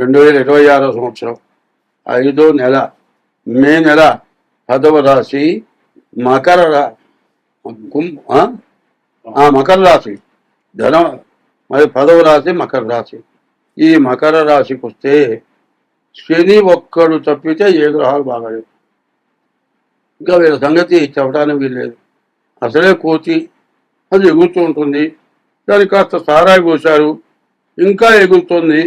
2026 సంవత్సరం 5వ నెల మే నెల 10వ రాశి మకర మకర రాశి ధనం. మరి 10వ రాశి మకర రాశి. ఈ మకర రాశికి వస్తే శని ఒక్కడు తప్పితే ఏ గ్రహాలు బాగాలేవు. ఇంకా వీళ్ళ సంగతి చెప్పడానికి వీల్లేదు. అసలే కోతి అది ఎగురుతూ ఉంటుంది, దానికి కాస్త సారాయి పోశారు, ఇంకా ఎగురుతుంది,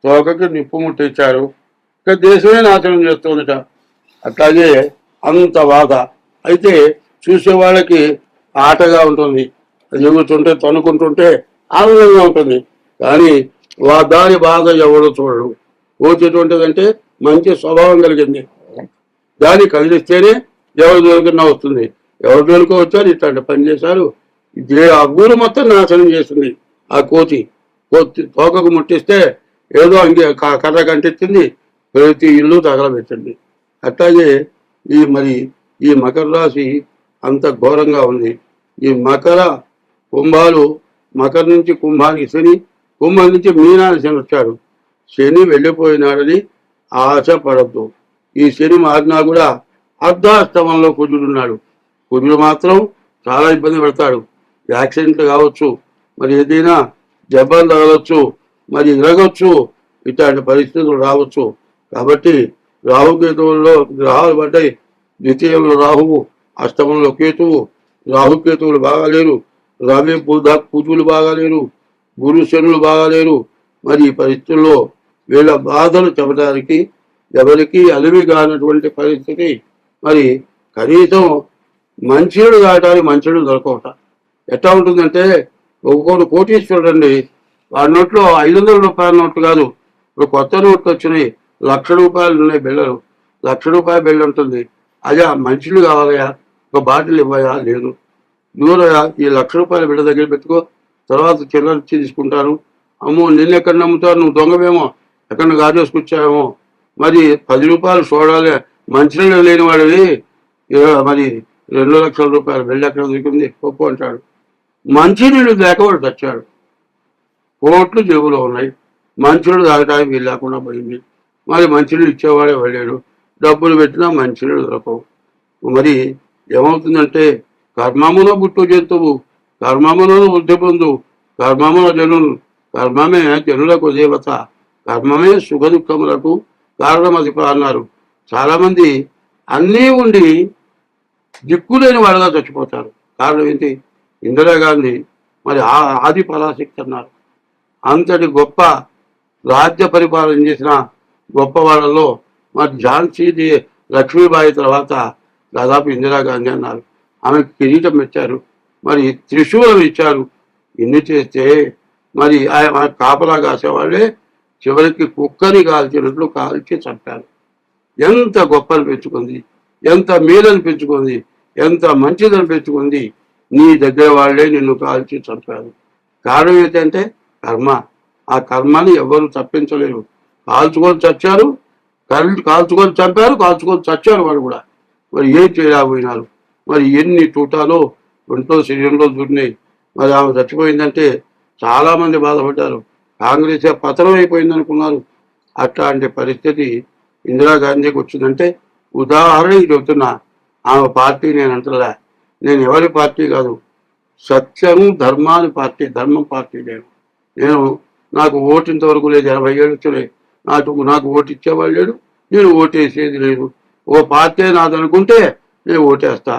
తోకకి నిప్పు ముట్టించారు, ఇంకా దేశమే నాశనం చేస్తుందట. అట్లాగే అంత బాధ. అయితే చూసే వాళ్ళకి ఆటగా ఉంటుంది, అది ఎగురుతుంటే తనుకుంటుంటే ఆనందంగా ఉంటుంది. కానీ దాని బాధ ఎవరు చూడడు. పోచేటువంటిదంటే మంచి స్వభావం కలిగింది, దాన్ని కదిలిస్తేనే ఎవరి జోలికన్నా వస్తుంది. ఎవరి జోలికో వచ్చారు, ఇట్లాంటి పని చేశారు, ఆ ఊరు మొత్తం నాశనం చేస్తుంది. ఆ కోతి తోకకు ముట్టిస్తే ఏదో కర్ర కంటిస్తుంది, ప్రతి ఇల్లు తగలబెట్టింది. అట్లాగే ఈ మకర రాశి అంత ఘోరంగా ఉంది. ఈ కుంభాలు, మకర నుంచి కుంభానికి శని, కుంభం నుంచి మీనానికి శని వచ్చాడు. శని వెళ్ళిపోయినాడని ఆశ పడద్దు. ఈ శని మారినా కూడా అర్ధాష్టమంలో కుజుడున్నాడు. కుజుడు మాత్రం చాలా ఇబ్బంది పడతాడు. యాక్సిడెంట్లు కావచ్చు, మరి ఏదైనా దెబ్బలు తగలవచ్చు, మరి ఇరగొచ్చు, ఇట్లాంటి పరిస్థితులు రావచ్చు. కాబట్టి రాహుకేతువుల్లో గ్రహాలు పడ్డాయి. ద్వితీయంలో రాహువు, అష్టమంలో కేతువు. రాహుకేతువులు బాగాలేరు, రవి కుజులు బాగాలేరు, గురు శనులు బాగాలేరు. మరి ఈ పరిస్థితుల్లో వీళ్ళ బాధలు చెప్పడానికి ఎవరికి అలివి కానటువంటి పరిస్థితి. మరి కనీసం మంచినీళ్ళు తాగడానికి మంచినీళ్ళు దొరకవట. ఎట్లా ఉంటుందంటే ఒక్కొక్కరు కోటీశ్వరుడు అండి, వాడి నోట్లో 500 రూపాయల నోట్లు కాదు, ఇప్పుడు కొత్త నోట్లు వచ్చినాయి, ₹1,00,000 ఉన్నాయి బిళ్ళలు, ₹1,00,000 బిళ్ళ ఉంటుంది. అదే మంచినీళ్ళు కావాలయా, ఒక బాటిల్ ఇవ్వయా, లేదు. దూరయా, ఈ ₹1,00,000 బిళ్ళ దగ్గర పెట్టుకో, తర్వాత చిల్లర ఇచ్చి తీసుకుంటారు. అమ్మో నిన్నెక్కడ నమ్ముతారు, నువ్వు దొంగవేమో, ఎక్కడ గాజేసుకొచ్చావేమో, మరి ₹10 చూడాలి, మంచినీళ్ళు లేని వాడివి, మరి ₹2,00,000 బిళ్ళ ఎక్కడ దొరికింది ఒప్పు అంటాడు. మంచినీళ్ళు లేకవాడు తెచ్చాడు, కోట్లు జేబులో ఉన్నాయి, మంచినీళ్ళు తాగడానికి వీలు లేకుండా పోయింది. మరి మంచినీళ్ళు ఇచ్చేవాడే వెళ్ళాడు, డబ్బులు పెట్టినా మంచినీళ్ళు దొరకవు. మరి ఏమవుతుందంటే కర్మమున పుట్టు జంతువు, కర్మమును వృద్ధి పొందు, కర్మమున జనులు, కర్మమే జనులకు దేవత, కర్మమే సుఖ దుఃఖములకు కారణమది అన్నారు. చాలామంది అన్నీ ఉండి దిక్కులేని వాళ్ళగా చచ్చిపోతారు. కారణం ఏంటి? ఇందిరాగాంధీ మరి ఆది పరాశక్తి అన్నారు. అంతటి గొప్ప రాజ్య పరిపాలన చేసిన గొప్ప వాళ్ళలో మరి ఝాన్సీ లక్ష్మీబాయి తర్వాత దాదాపు ఇందిరాగాంధీ అన్నారు. ఆమెకు కిరీటం ఇచ్చారు, మరి త్రిశూలం ఇచ్చారు. ఇన్ని చేస్తే మరి ఆయన కాపలా కాసేవాళ్ళే చివరికి కుక్కని కాల్చినట్లు కాల్చి చంపారు. ఎంత గొప్పని పెంచుకుంది, ఎంత మేలని పెంచుకుంది, ఎంత మంచిదని పెంచుకుంది. నీ దగ్గర వాళ్ళే నిన్ను కాల్చి చంపారు. కారణం ఏంటంటే కర్మ. ఆ కర్మని ఎవరు తప్పించలేరు. కాల్చుకొని చచ్చారు, కాల్చుకొని చంపారు, కాల్చుకొని చచ్చారు వాళ్ళు కూడా. మరి ఏం చేయలేకపోయినారు. మరి ఎన్ని తూటాలో ఒంట్లో శరీరంలో దూరినాయి. మరి ఆమె చచ్చిపోయిందంటే చాలామంది బాధపడ్డారు. కాంగ్రెస్ పతనం అయిపోయింది అనుకున్నారు. అట్లాంటి పరిస్థితి ఇందిరాగాంధీకి వచ్చిందంటే ఉదాహరణకి చెబుతున్నా. ఆమె పార్టీ నేను అంటలే, నేను ఎవరి పార్టీ కాదు, సత్యం ధర్మాని పార్టీ, ధర్మం పార్టీ నేను నాకు ఓటు ఇంతవరకు లేదు. 80 ఏళ్ళు వచ్చినాయి, నాకు ఓటు ఇచ్చేవాళ్ళు లేడు, నేను ఓటేసేది లేదు. ఓ పార్టీ నాదనుకుంటే నేను ఓటేస్తా.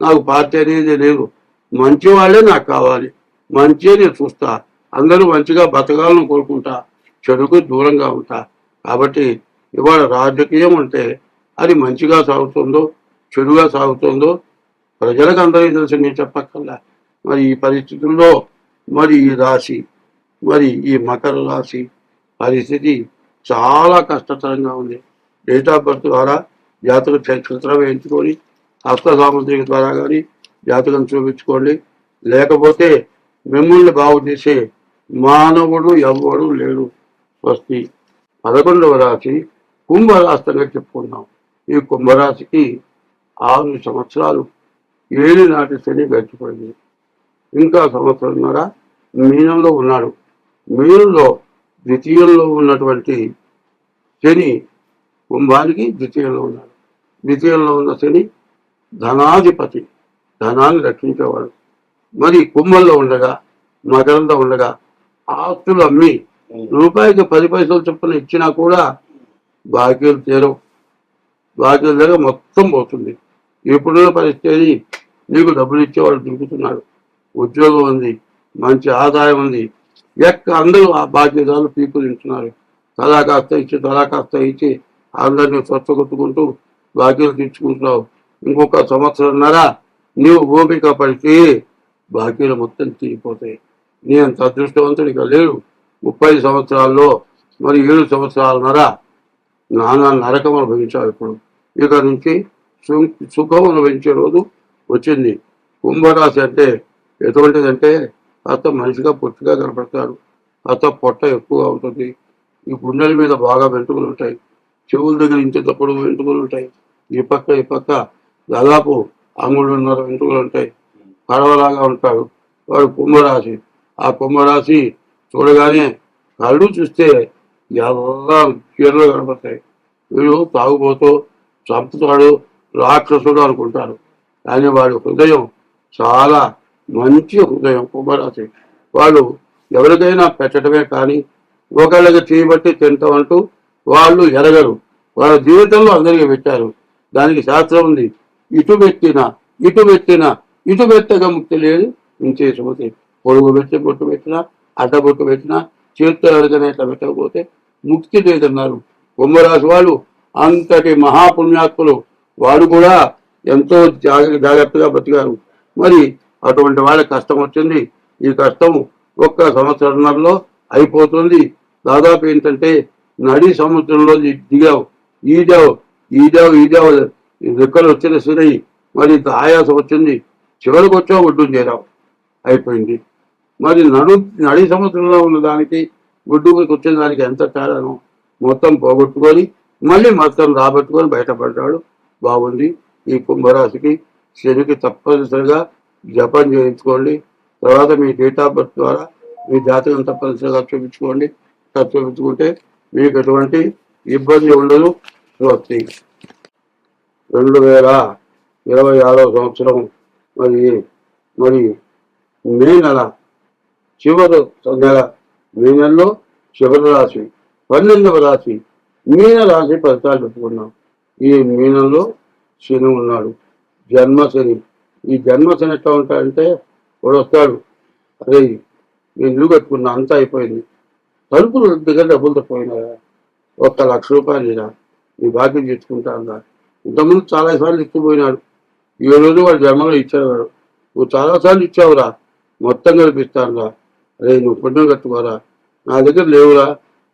నాకు పార్టీ అనేది లేదు. మంచి వాళ్ళే నాకు కావాలి, మంచిగా నేను చూస్తా, అందరూ మంచిగా బతకాలను కోరుకుంటా, చెడుకు దూరంగా ఉంటా. కాబట్టి ఇవాళ రాజకీయం అంటే అది మంచిగా సాగుతుందో చెడుగా సాగుతుందో ప్రజలకు అందరికీ తెలుసు, నేను చెప్పక్కర్లా. మరి ఈ పరిస్థితుల్లో మరి ఈ రాశి, మరి ఈ మకర రాశి పరిస్థితి చాలా కష్టతరంగా ఉంది. డేట్ ఆఫ్ బర్త్ ద్వారా జాతక చిత్రం వేయించుకొని హస్త సాముద్రిక ద్వారా కానీ జాతకం చూపించుకోండి. లేకపోతే మిమ్మల్ని బాగు చేసే మానవుడు ఎవ్వడు లేడు. స్వస్తి. 11వ రాశి కుంభరాశిగా చెప్పుకుందాం. ఈ కుంభరాశికి 6 సంవత్సరాలు ఏలి నాటి శని గడిచిపోయింది. ఇంకా సంవత్సరంన్నర మీనంలో ఉన్నాడు. మీనంలో ద్వితీయంలో ఉన్నటువంటి శని కుంభానికి ద్వితీయంలో ఉన్నాడు. ద్వితీయంలో ఉన్న శని ధనాధిపతి, ధనాన్ని రక్షించేవాడు. మరి కుంభంలో ఉండగా, మకరంలో ఉండగా ఆస్తులు అమ్మి రూపాయికి 10 పైసలు చొప్పున ఇచ్చినా కూడా బాకీలు తీరవు. బాకీల దగ్గర మొత్తం పోతుంది. ఎప్పుడున్న పరిస్థితి నీకు డబ్బులు ఇచ్చేవాడు దొరుకుతున్నాడు, ఉద్యోగం ఉంది, మంచి ఆదాయం ఉంది, అందరూ ఆ బాధ్యతలు పీకులు తింటున్నారు. తలా కాస్త ఇచ్చి అందరినీ స్వచ్ఛగొట్టుకుంటూ బాకీలు తీర్చుకుంటున్నావు. ఇంకొక సంవత్సరంన్నర నీవు ఓపిక పడితే బాకీలు మొత్తం తీరిపోతాయి. నీ అంత అదృష్టవంతుడు ఇక లేడు. 30 సంవత్సరాల్లో మరి 7 సంవత్సరాలన్నర నానా నరకం అనుభవించావు. ఇప్పుడు ఇక నుంచి సుఖం అనుభవించే రోజు వచ్చింది. కుంభరాశి అంటే ఎటువంటిదంటే కాస్త మనిషిగా పొట్టిగా కనపడతాడు, కాస్త పొట్ట ఎక్కువగా ఉంటుంది, ఈ గుండెల మీద బాగా వెంట్రుకలు ఉంటాయి, చెవుల దగ్గర ఇంచేటప్పుడు వెంట్రుకలు ఉంటాయి, ఈ పక్క దాదాపు అంగుళన్నర వెంట్రుకలు ఉంటాయి, కడవలాగా ఉంటాడు. వాడు కుంభరాశి. ఆ కుంభరాశి చూడగానే కళ్ళు చూస్తే ఎలా చీరలు కనపడతాయి. వీడు తాగుబోతూ చంపుతాడు, రాక్షసుడు అనుకుంటారు. కానీ వాడి హృదయం చాలా మంచి హృదయం. కుంభరాశి వాళ్ళు ఎవరికైనా పెట్టడమే కానీ ఒకళ్ళకి చేయబట్టి తింటామంటూ వాళ్ళు ఎరగరు. వాళ్ళ జీవితంలో అందరికీ పెట్టారు. దానికి శాస్త్రం ఉంది. ఇటు పెట్టినా ఇటు పెట్టగా ముక్తి లేదు, ఇంచేసిపోతే పొడుగు పెట్టి బొట్టు పెట్టినా అడ్డబొట్టు పెట్టినా చేతితో ఎవరికైనా ఇట్లా పెట్టకపోతే ముక్తి లేదన్నారు. కుంభరాశి వాళ్ళు అంతటి మహాపుణ్యాత్ములు. వాడు కూడా ఎంతో జాగ్రత్తగా బతికారు. మరి అటువంటి వాళ్ళకి కష్టం వచ్చింది. ఈ కష్టం ఒక్క సంవత్సరంలో అయిపోతుంది. దాదాపు ఏంటంటే నడి సముద్రంలో దిగావు, ఈదావు రెక్కలు వచ్చేసినాయి. మరి ఇంత ఆయాసం వచ్చింది. చివరికి వచ్చావు, ఒడ్డు చేరావు, అయిపోయింది. మరి నడి సముద్రంలో ఉన్న దానికి ఒడ్డుకు వచ్చిన దానికి ఎంత తేడాను. మొత్తం పోగొట్టుకొని మళ్ళీ మొత్తం రాబట్టుకొని బయటపడ్డాడు. బాగుంది. ఈ కుంభరాశికి శనికి తప్పనిసరిగా జపం చేయించుకోండి. తర్వాత మీ డేట్ ఆఫ్ బర్త్ ద్వారా మీ జాతకం తప్పనిసరిగా చూపించుకోండి. చూపించుకుంటే మీకు ఎటువంటి ఇబ్బంది ఉండదు. స్వస్తి. 2026 సంవత్సరం మరి మే నెల చివరి నెల, మే నెలలో చివరి రాశి 12వ రాశి మీన రాశి ఫలితాలు పెట్టుకున్నాం. ఈ మీనంలో శని ఉన్నాడు, జన్మశని. ఈ జన్మశని ఎట్లా ఉంటాడంటే వాడు వస్తాడు, అరే నేను ఇల్లు కట్టుకున్నా, అంతా అయిపోయింది, తలుపులు దగ్గర డబ్బులతో పోయినాయా, 1,00,000 రూపాయలు ఇలా నీ బాకీ తెచ్చుకుంటా అన్నా. ఇంతకుముందు చాలాసార్లు ఇచ్చిపోయినాడు. ఈ రోజు వాడు జన్మలో ఇచ్చేవాడు. నువ్వు చాలాసార్లు ఇచ్చావురా, మొత్తం కల్పిస్తానురా, అరే నువ్వు పుణ్యం కట్టుకోరా, నా దగ్గర లేవురా,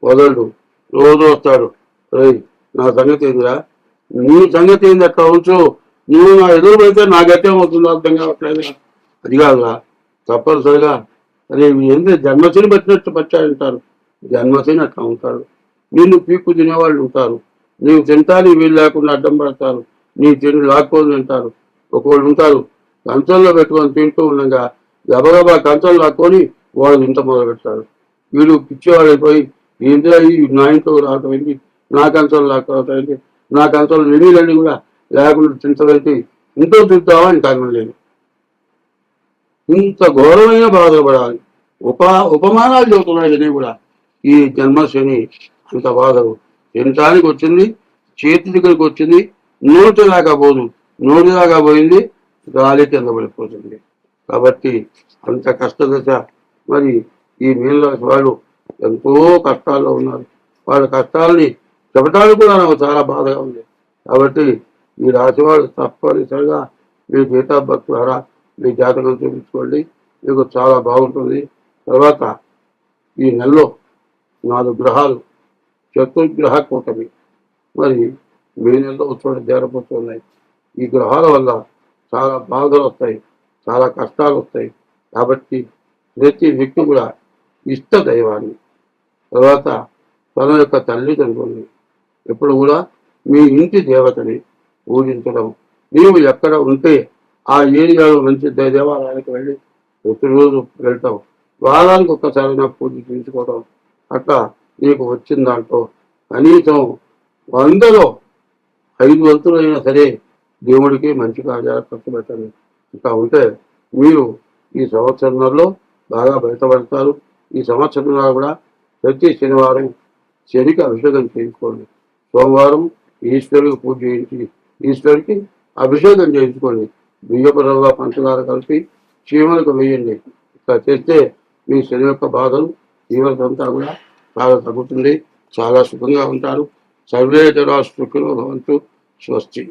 వదలడు. రోజు వస్తాడు, రే నా సంగతి ఏందిరా, నీ సంగతి ఏంది అట్లా ఉంచు, నువ్వు నా ఎదురు పెడితే నాకైతే అవుతుందో అర్థం కావట్లేదు. అది కాదురా, తప్పనిసరిగా అరే ఏంటి జన్మశని పట్టినట్టు పట్టాడంటారు. జన్మశని అట్లా ఉంటాడు. నిన్ను పీక్కు తినేవాళ్ళు ఉంటారు, నీవు తింటానికి వీలు లేకుండా అడ్డం పడతారు, నీ తిండి లాక్కొని తింటారు. ఒకళ్ళు ఉంటారు కంచంలో పెట్టుకొని తింటూ ఉండగా గబగబా కంచం లాక్కొని వాడు ఇంత మొదలు పెడతారు. వీడు పిచ్చేవాడు అయిపోయి ఏంటో ఈ నా ఇంట్లో రావటమైంది, నా కంచం లాక్కోవటమైంది, నా కంచంలో నిధులన్నీ కూడా లేకుండా తింటదంటే ఇంట్లో తింటావా ఇంకా లేదు. ఇంత ఘోరమైన బాధపడాలి. ఉపమానాలు చెబుతున్నాడు శని కూడా. ఈ జన్మశని అంత బాధలు. తినటానికి వచ్చింది, చేతి దగ్గరికి వచ్చింది, నోటి దాకా పోదు, నోటి దాకా పోయింది, గాలి కింద పడిపోతుంది. కాబట్టి అంత కష్టదశ. మరి ఈ మీనరాశి వాళ్ళు ఎంతో కష్టాల్లో ఉన్నారు. వాళ్ళ కష్టాలని చెప్పడానికి కూడా నాకు చాలా బాధగా ఉంది. కాబట్టి ఈ రాశి వాళ్ళు తప్పనిసరిగా మీ డేట్ ఆఫ్ బర్త్ ద్వారా మీ జాతకం చూపించుకోండి, మీకు చాలా బాగుంటుంది. తర్వాత ఈ నెలలో 4 గ్రహాలు చతుర్గ్రహ కూటమి మరి మే నెలలో చోట చేరబోతున్నాయి. ఈ గ్రహాల వల్ల చాలా బాధలు వస్తాయి, చాలా కష్టాలు వస్తాయి. కాబట్టి ప్రతి వ్యక్తి కూడా ఇష్ట దైవాన్ని, తర్వాత తన యొక్క తల్లిదండ్రుల్ని, ఎప్పుడు కూడా మీ ఇంటి దేవతని పూజించడం. నీవు ఎక్కడ ఉంటే ఆ ఏరియాలో మంచి దేవాలయానికి వెళ్ళి ప్రతిరోజు వెళ్తాం, వారానికి ఒక్కసారైనా పూజ చేయించుకోవడం. అట్లా నీకు వచ్చిన దాంట్లో కనీసం 100లో 5 వంతులు అయినా సరే దేవుడికి మంచి కార్యాలు ఖర్చు పెట్టండి. ఇంకా ఉంటే మీరు ఈ సంవత్సరంలో బాగా బయటపడతారు. ఈ సంవత్సరంలో కూడా ప్రతి శనివారం శనికి అభిషేకం చేయించుకోండి. సోమవారం ఈశ్వరుడికి పూజ చేయించి ఈశ్వరుడికి అభిషేకం చేయించుకోండి. బియ్యపు రవ్వ పంచదార కలిపి చీమలకు వేయండి. ఇట్లా చేస్తే మీ శని యొక్క బాధలు జీవితంతా కూడా చాలా తగ్గుతుంది. చాలా సుఖంగా ఉంటారు. సర్వే జనా సుఖినో భవంతు. స్వస్తి.